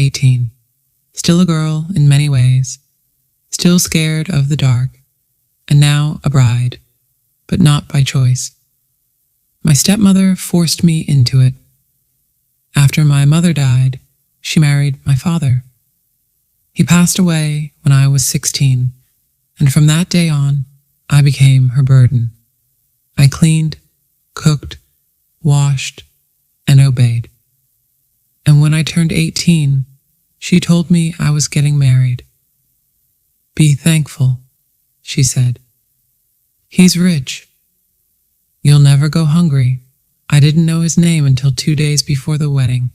18, still a girl in many ways, still scared of the dark, and now a bride, but not by choice. My stepmother forced me into it. After my mother died, she married my father. He passed away when I was 16, and from that day on, I became her burden. I cleaned, cooked, washed, and obeyed. And when I turned 18, she told me I was getting married. "Be thankful," she said. "He's rich. You'll never go hungry." I didn't know his name until 2 days before the wedding.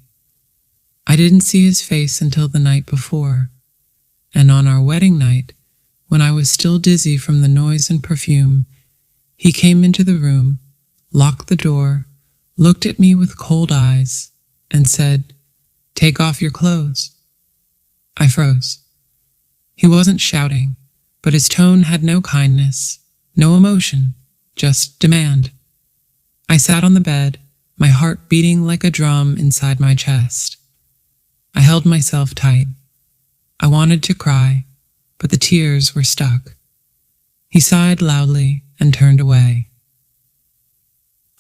I didn't see his face until the night before, and on our wedding night, when I was still dizzy from the noise and perfume, he came into the room, locked the door, looked at me with cold eyes, and said, "Take off your clothes." I froze. He wasn't shouting, but his tone had no kindness, no emotion, just demand. I sat on the bed, my heart beating like a drum inside my chest. I held myself tight. I wanted to cry, but the tears were stuck. He sighed loudly and turned away.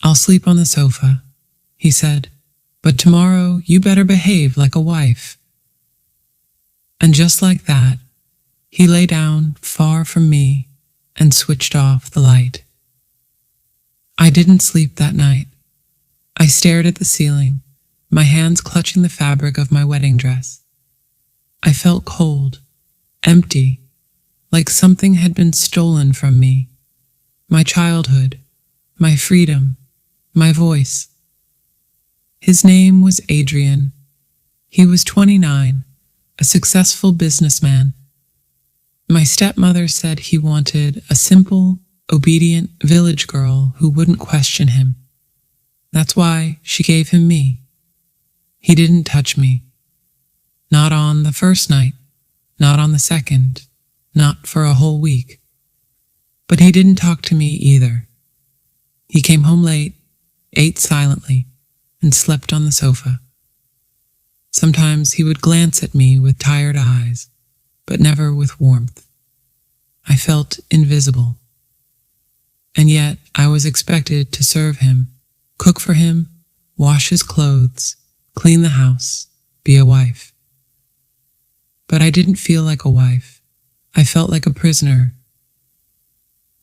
"I'll sleep on the sofa," he said, "but tomorrow you better behave like a wife." And just like that, he lay down far from me and switched off the light. I didn't sleep that night. I stared at the ceiling, my hands clutching the fabric of my wedding dress. I felt cold, empty, like something had been stolen from me. My childhood, my freedom, my voice. His name was Adrian. He was 29, a successful businessman. My stepmother said he wanted a simple, obedient village girl who wouldn't question him. That's why she gave him me. He didn't touch me. Not on the first night, not on the second, not for a whole week. But he didn't talk to me either. He came home late, ate silently, and slept on the sofa. Sometimes he would glance at me with tired eyes, but never with warmth. I felt invisible. And yet I was expected to serve him, cook for him, wash his clothes, clean the house, be a wife. But I didn't feel like a wife. I felt like a prisoner.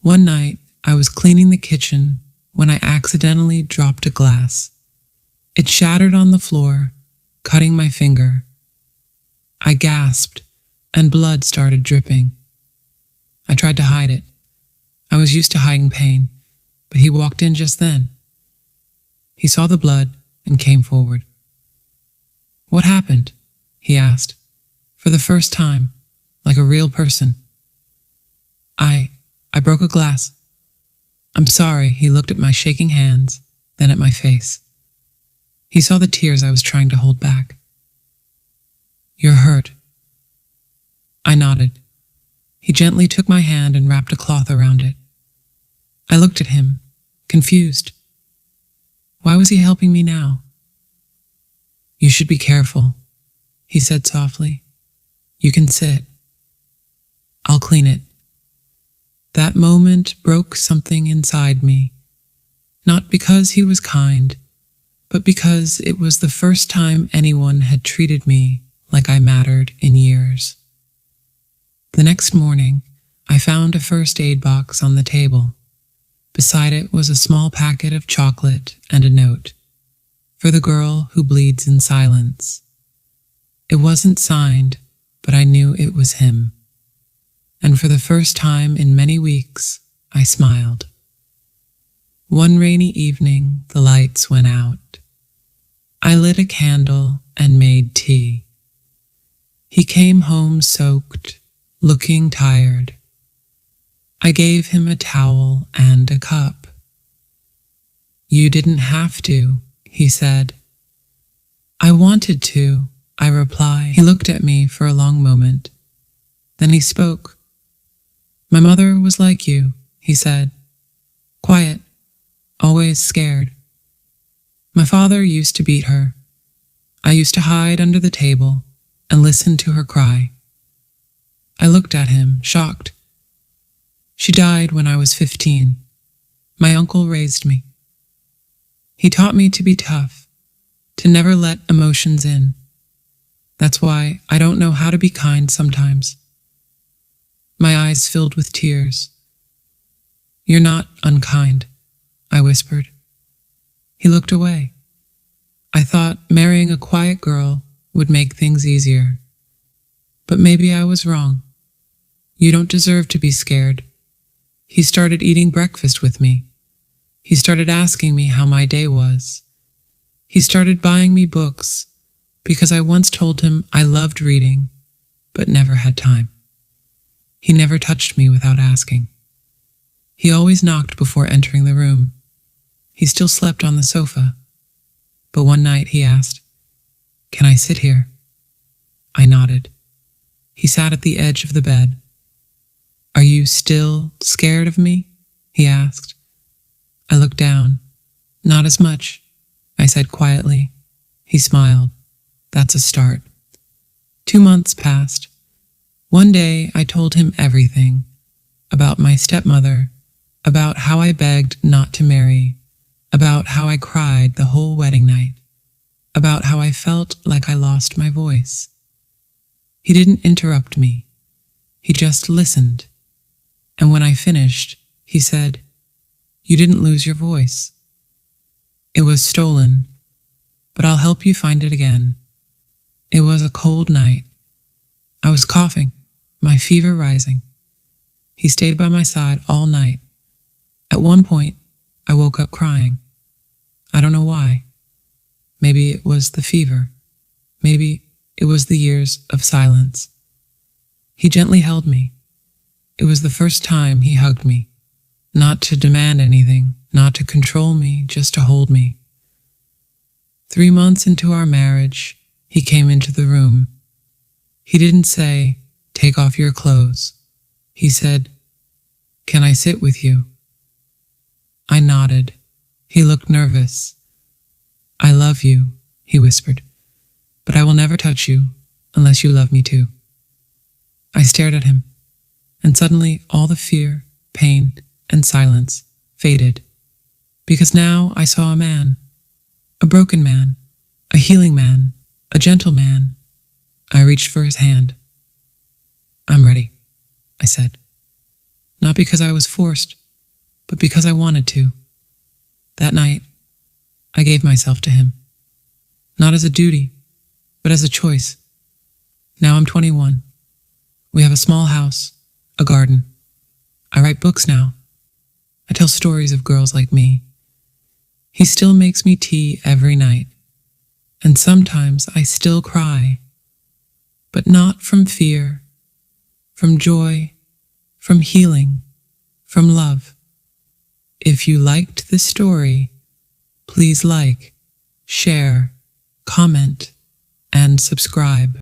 One night, I was cleaning the kitchen when I accidentally dropped a glass. It shattered on the floor, cutting my finger. I gasped, and blood started dripping. I tried to hide it. I was used to hiding pain, but he walked in just then. He saw the blood and came forward. "What happened?" he asked, for the first time, like a real person. I broke a glass. "I'm sorry," he looked at my shaking hands, then at my face. He saw the tears I was trying to hold back. "You're hurt." I nodded. He gently took my hand and wrapped a cloth around it. I looked at him, confused. Why was he helping me now? "You should be careful," he said softly. "You can sit. I'll clean it." That moment broke something inside me, not because he was kind, but because it was the first time anyone had treated me like I mattered in years. The next morning, I found a first aid box on the table. Beside it was a small packet of chocolate and a note, "For the girl who bleeds in silence." It wasn't signed, but I knew it was him. And for the first time in many weeks, I smiled. One rainy evening, the lights went out. I lit a candle and made tea. He came home soaked, looking tired. I gave him a towel and a cup. "You didn't have to," he said. "I wanted to," I replied. He looked at me for a long moment. Then he spoke. "My mother was like you," he said. "Quiet, always scared. My father used to beat her. I used to hide under the table, and listened to her cry. I looked at him, shocked. She died when I was 15. My uncle raised me. He taught me to be tough, to never let emotions in. That's why I don't know how to be kind sometimes. My eyes filled with tears. You're not unkind, I whispered. He looked away. I thought marrying a quiet girl would make things easier. But maybe I was wrong. You don't deserve to be scared. He started eating breakfast with me. He started asking me how my day was. He started buying me books because I once told him I loved reading, but never had time. He never touched me without asking. He always knocked before entering the room. He still slept on the sofa. But one night he asked, "Can I sit here?" I nodded. He sat at the edge of the bed. "Are you still scared of me?" he asked. I looked down. "Not as much," I said quietly. He smiled. "That's a start." 2 months passed. One day I told him everything, about my stepmother, about how I begged not to marry, about how I cried the whole wedding night, about how I felt like I lost my voice. He didn't interrupt me. He just listened. And when I finished, he said, "You didn't lose your voice. It was stolen, but I'll help you find it again." It was a cold night. I was coughing, my fever rising. He stayed by my side all night. At one point, I woke up crying. I don't know why. Maybe it was the fever. Maybe it was the years of silence. He gently held me. It was the first time he hugged me. Not to demand anything, not to control me, just to hold me. 3 months into our marriage, he came into the room. He didn't say, "Take off your clothes." He said, "Can I sit with you?" I nodded. He looked nervous. "I love you," he whispered, "but I will never touch you unless you love me too." I stared at him, and suddenly all the fear, pain, and silence faded, because now I saw a man, a broken man, a healing man, a gentle man. I reached for his hand. "I'm ready," I said, not because I was forced, but because I wanted to. That night, I gave myself to him, not as a duty, but as a choice. Now I'm 21. We have a small house, a garden. I write books now. I tell stories of girls like me. He still makes me tea every night, and sometimes I still cry, but not from fear, from joy, from healing, from love. If you liked this story, please like, share, comment, and subscribe.